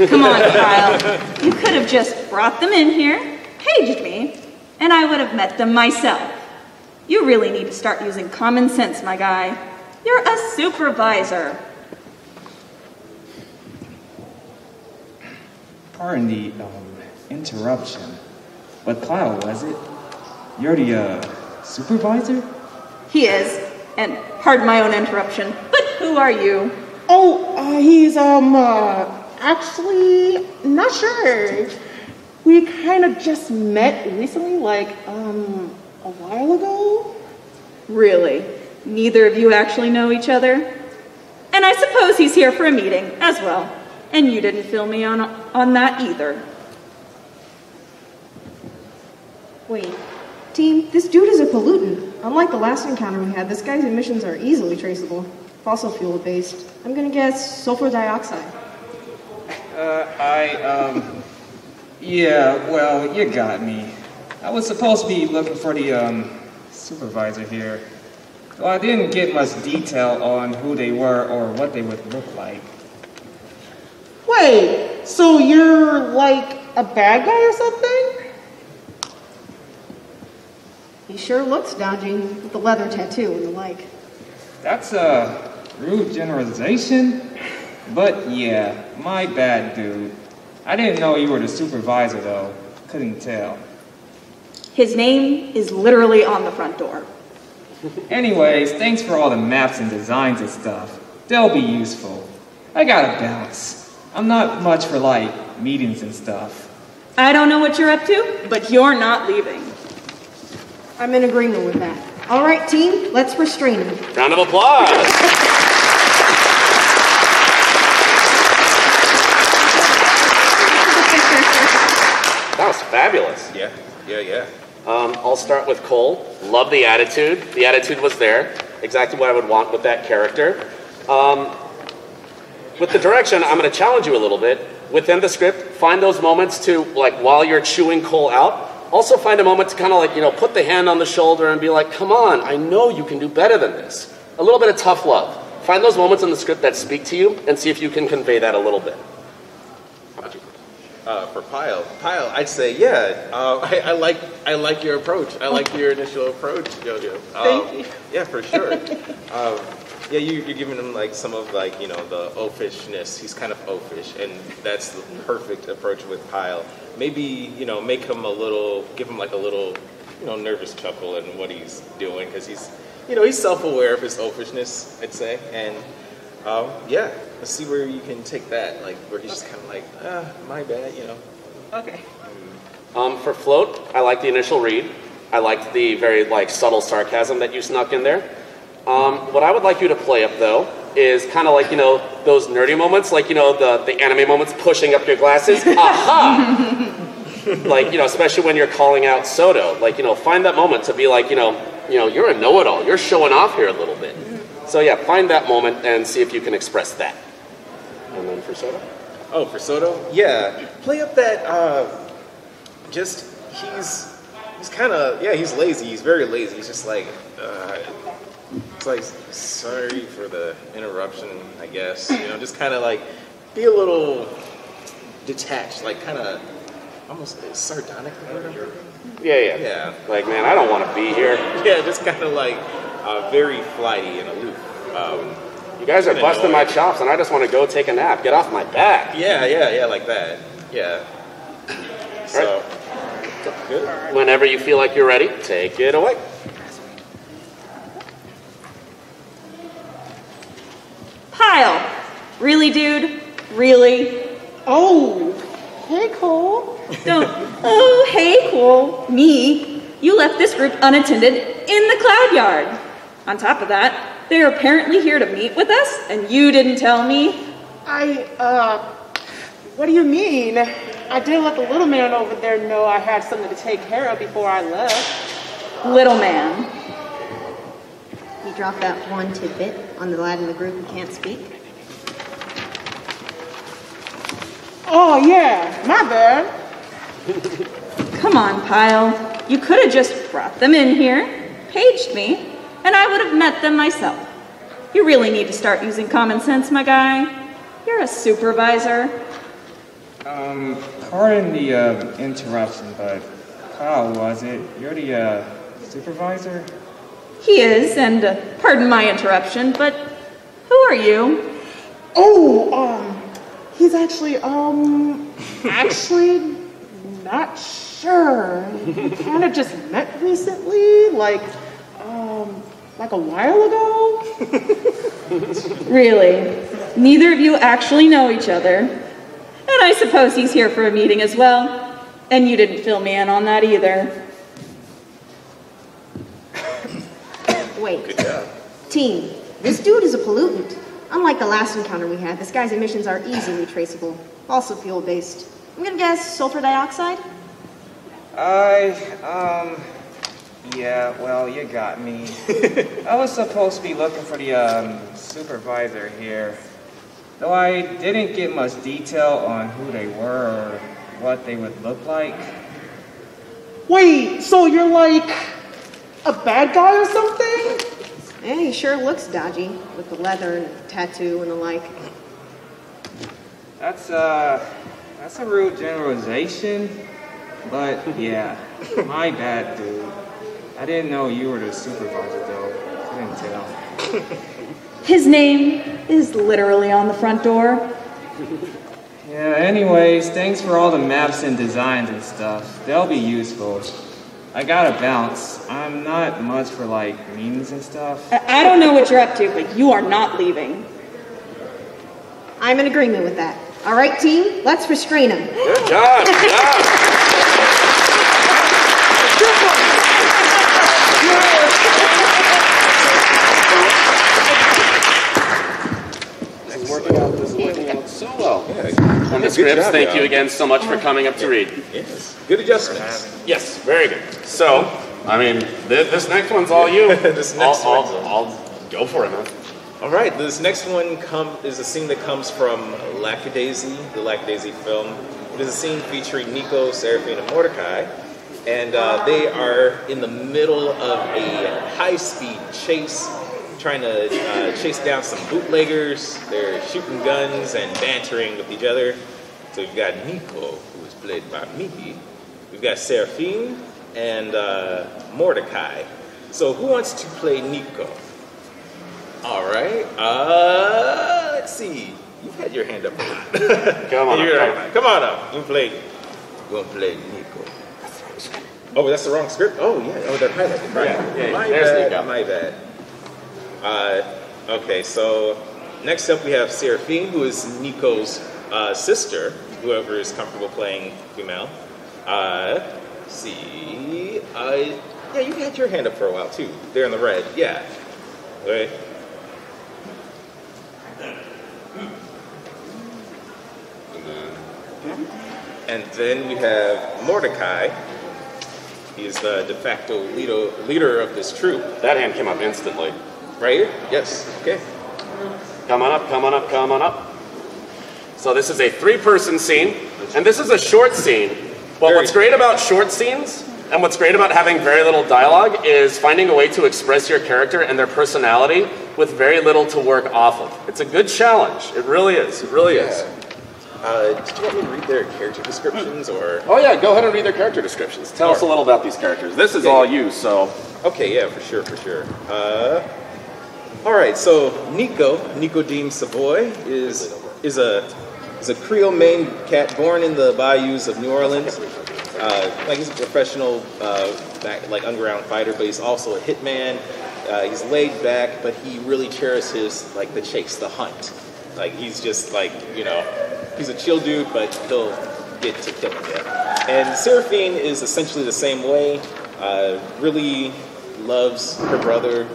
Come on, Pyle. You could have just brought them in here, paged me, and I would have met them myself. You really need to start using common sense, my guy. You're a supervisor. Pardon the interruption, but Pyle, was it? You're the supervisor? He is, and pardon my own interruption, but who are you? He's actually not sure. We kind of just met recently, like a while ago. Really? Neither of you actually know each other? And I suppose he's here for a meeting as well. And you didn't fill me on that either. Wait, team, this dude is a pollutant. Unlike the last encounter we had, this guy's emissions are easily traceable. Fossil fuel based. I'm gonna guess sulfur dioxide. Yeah, well, you got me. I was supposed to be looking for the, supervisor here. Well, I didn't get much detail on who they were or what they would look like. Wait, so you're like a bad guy or something? He sure looks dodgy with the leather tattoo and the like. That's a rude generalization, but yeah, my bad, dude. I didn't know you were the supervisor, though. Couldn't tell. His name is literally on the front door. Anyways, thanks for all the maps and designs and stuff. They'll be useful. I gotta bounce. I'm not much for, like, meetings and stuff. I don't know what you're up to, but you're not leaving. I'm in agreement with that. All right, team, let's restrain him. Round of applause. That was fabulous. Yeah. I'll start with Cole. Love the attitude. The attitude was there. Exactly what I would want with that character. with the direction, I'm going to challenge you a little bit. Within the script, find those moments to, like, while you're chewing coal out, also find a moment to kind of, like, you know, put the hand on the shoulder and be like, come on, I know you can do better than this. A little bit of tough love. Find those moments in the script that speak to you and see if you can convey that a little bit. For Pyle, I'd say, yeah, I like your approach. I like your initial approach, Jojo. Thank you. Yeah, for sure. Yeah, you're giving him like some of like, you know, the oafishness. He's kind of oafish, and that's the perfect approach with Pyle. Maybe, you know, make him give him like a little, you know, nervous chuckle in what he's doing, because he's, you know, he's self-aware of his oafishness, I'd say, and yeah, let's see where you can take that, like where he's just kind of like, my bad, you know. Okay. For Float, I like the initial read. I liked the very like subtle sarcasm that you snuck in there. What I would like you to play up though is kind of like, you know, those nerdy moments, like, you know, the anime moments, pushing up your glasses. Aha! Like, you know, especially when you're calling out Soto, like, you know, find that moment to be like, you know, you're a know-it-all. You're showing off here a little bit. So yeah, find that moment and see if you can express that. And then for Soto? Oh, for Soto? Yeah. Play up that, he's kind of, yeah, he's lazy. He's very lazy. He's just like, it's like, sorry for the interruption, I guess. You know, just kind of like, be a little detached, like kind of almost sardonic. Yeah. Yeah. Like, man, I don't want to be here. Yeah, just kind of like very flighty and aloof. You guys are busting my chops, and I just want to go take a nap. Get off my back. Yeah, like that. Yeah. So, good. Whenever you feel like you're ready, take it away. Pyle. Really, dude? Really? Oh, hey, Cole. Don't. Oh, hey, Cole. Me. You left this group unattended in the cloud yard. On top of that, they're apparently here to meet with us, and you didn't tell me. What do you mean? I did let the little man over there know I had something to take care of before I left. Little man. You dropped that one tidbit on the lad in the group who can't speak. Oh, yeah, my bad. Come on, Pyle. You could have just brought them in here, paged me, and I would have met them myself. You really need to start using common sense, my guy. You're a supervisor. Pardon the interruption, but Pyle, was it? You're the supervisor? He is, and pardon my interruption, but who are you? Oh, he's actually not sure. We kind of just met recently, like a while ago. Really? Neither of you actually know each other. And I suppose he's here for a meeting as well. And you didn't fill me in on that either. Wait. Good job. Team, this dude is a pollutant. Unlike the last encounter we had, this guy's emissions are easily traceable. Also fuel-based. I'm gonna guess sulfur dioxide? Yeah, well, you got me. I was supposed to be looking for the supervisor here. Though I didn't get much detail on who they were or what they would look like. Wait, so you're like a bad guy or something? Yeah, he sure looks dodgy, with the leather and tattoo and the like. That's a rude generalization, but yeah, my bad, dude. I didn't know you were the supervisor, though. Couldn't tell. His name is literally on the front door. Yeah, anyways, thanks for all the maps and designs and stuff. They'll be useful. I gotta bounce. I'm not much for, like, meetings and stuff. I don't know what you're up to, but you are not leaving. I'm in agreement with that. All right, team, let's restrain him. Good job, good job. This is working out so well. Yeah, On the scripts, thank you again so much for coming up to read. Yes. Good adjustments. Yes, very good. So, I mean, this next one's all you. This next one's I'll go for it, man. All right, this next one is a scene that comes from Lackadaisy, the Lackadaisy film. It is a scene featuring Nico, Seraphine, and Mordecai. And they are in the middle of a high-speed chase, trying to chase down some bootleggers. They're shooting guns and bantering with each other. So we've got Nico, who is played by me. We've got Seraphine and Mordecai. So who wants to play Nico? All right. Let's see. You've had your hand up. Come on up. You gonna play Nico. Oh, that's the wrong script? Oh, yeah. Oh, they're highlighted. Right. Yeah. My There's bad. Nico. My bad. Okay, so next up we have Seraphine, who is Nico's sister, whoever is comfortable playing female. Let's see. Yeah, you've had your hand up for a while, too. They're in the red. Yeah. Okay. And then we have Mordecai. He is the de facto leader of this troop. That hand came up instantly. Right here? Yes. Okay. Come on up, come on up, come on up. So this is a 3-person scene, and this is a short scene. But what's great about short scenes, and what's great about having very little dialogue, is finding a way to express your character and their personality with very little to work off of. It's a good challenge. It really is. It really is. Did you want me to read their character descriptions, or? Oh yeah, go ahead and read their character descriptions. Tell us a little about these characters. This is all you, so. Okay, yeah, for sure. All right, so Nico Dean Savoy is a Creole Maine cat born in the bayous of New Orleans. He's a professional, underground fighter, but he's also a hitman. He's laid back, but he really cherishes the chase, the hunt. He's just he's a chill dude, but he'll get to killing you. And Seraphine is essentially the same way. Really loves her brother,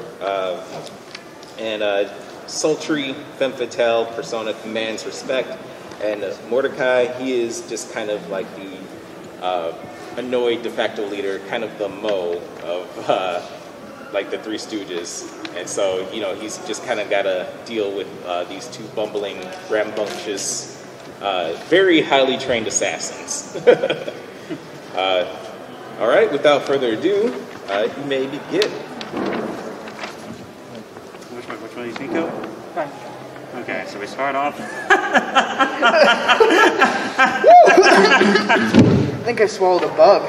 and sultry femme fatale persona commands respect. And Mordecai, he is just kind of like the annoyed de facto leader, kind of the Mo of the Three Stooges. And so, he's just kind of got to deal with these two bumbling, rambunctious, very highly trained assassins. All right, without further ado, you may begin. Which one do you think of? Okay, so we start off. I think I swallowed a bug.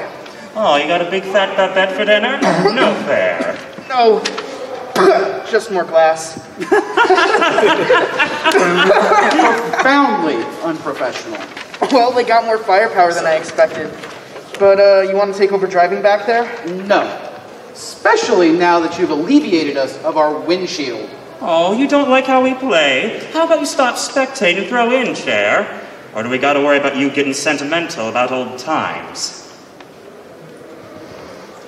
Oh, you got a big fat babette for dinner? No fair. No, just more glass. Profoundly unprofessional. Well, they got more firepower than I expected. But you want to take over driving back there? No. Especially now that you've alleviated us of our windshield. Oh, you don't like how we play? How about you stop spectating and throw in, Chair? Or do we gotta worry about you getting sentimental about old times?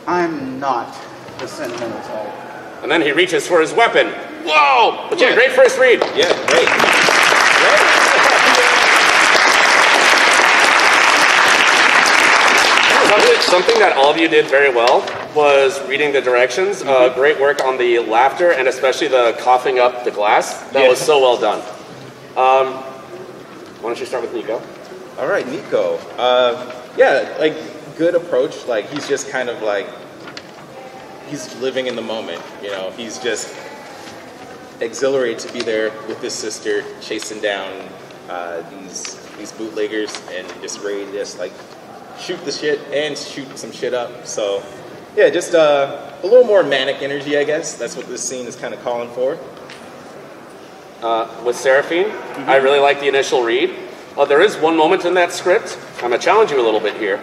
I'm not the sentimental type. And then he reaches for his weapon. Whoa! But yeah, great first read. Yeah, great. Something that all of you did very well was reading the directions. Great work on the laughter and especially the coughing up the glass. That was so well done. Why don't you start with Nico? All right, Nico. Good approach. He's just kind of he's living in the moment. He's just exhilarated to be there with his sister, chasing down these bootleggers and just ready to shoot the shit and shoot some shit up. So, yeah, just a little more manic energy, I guess. That's what this scene is kind of calling for. With Seraphine, I really like the initial read. There is one moment in that script, I'm going to challenge you a little bit here,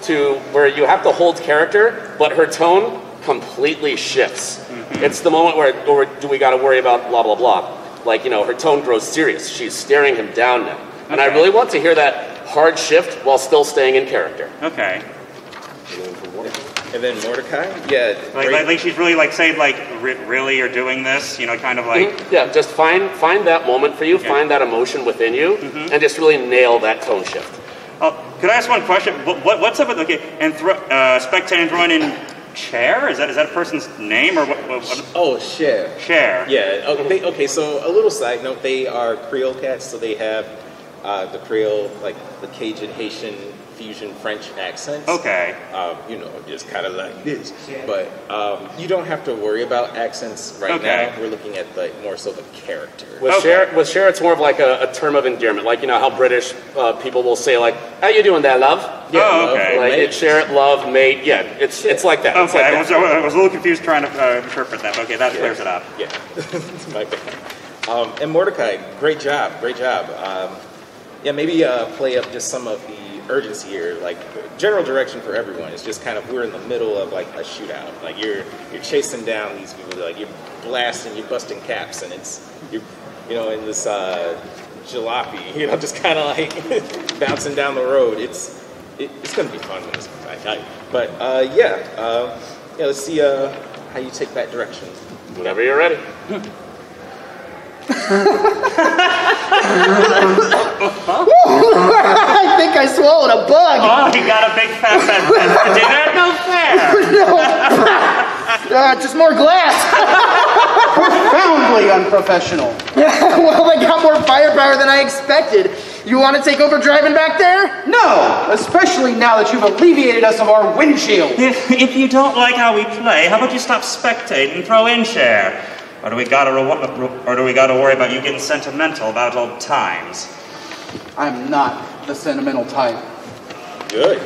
to where you have to hold character, but her tone completely shifts. It's the moment where do we got to worry about blah, blah, blah. Her tone grows serious. She's staring him down now. And I really want to hear that hard shift while still staying in character. Okay. And then Mordecai? Yeah. Like she's really saying really you're doing this? Kind of Yeah, just find that moment for you, find that emotion within you, and just really nail that tone shift. Could I ask one question? What's up with, spectating and throwing in Chair? Is that a person's name or what? Oh, Cher. Cher. Yeah. Okay. So a little side note: they are Creole cats, so they have the Creole, like the Cajun, Haitian, fusion French accents. Okay. Just kind of like this. But you don't have to worry about accents right now. We're looking at more so the character. With Cher, it's more of like a term of endearment. Like, you know how British people will say, like, how you doing there, love? Yeah, okay. Like, it's share, love, mate. Yeah, it's like that. Okay, It's like that. I was a little confused trying to interpret that. Okay, that clears it up. Yeah. My bad. And Mordecai, great job. Maybe play up just some of the urgency here. Like, general direction for everyone is just kind of, we're in the middle of like a shootout. Like you're chasing down these people. Like you're blasting, you're busting caps, and you're in this jalopy. Just kind of like bouncing down the road. It's gonna be fun when this comes back. But let's see how you take that direction. Whenever you're ready. I think I swallowed a bug. Oh, he got a big fat for dinner? No fair. Just more glass. Profoundly unprofessional. Yeah, well, they got more firepower than I expected. You want to take over driving back there? No, especially now that you've alleviated us of our windshield. If you don't like how we play, how about you stop spectating and throw in share? Or do we gotta worry about you getting sentimental about old times? I'm not the sentimental type. Good.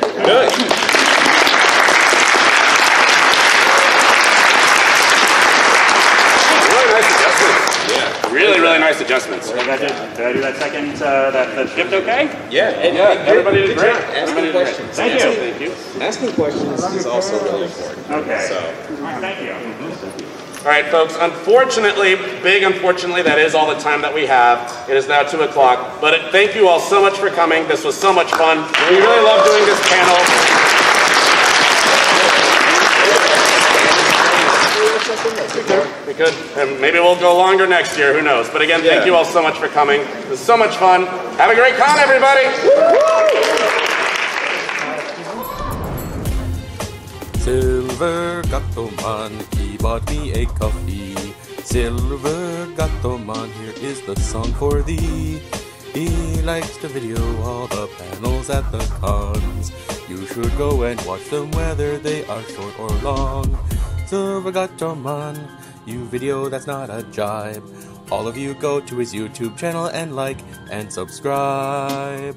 Really nice adjustments. Did I do that second, that shift okay? Yeah, everybody did great. Asking questions. Thank you. Asking questions is also really important. Okay. So, thank you. All right, folks, unfortunately, that is all the time that we have. It is now 2 o'clock, but thank you all so much for coming. This was so much fun. We really love doing this panel. We could, and maybe we'll go longer next year, who knows. But again, thank you all so much for coming. It was so much fun. Have a great con, everybody. Silver Gattoman, he bought me a coffee. Silver Gattoman, here is the song for thee. He likes to video all the panels at the cons. You should go and watch them whether they are short or long. Silver Gattoman, you video that's not a jibe. All of you go to his YouTube channel and like and subscribe.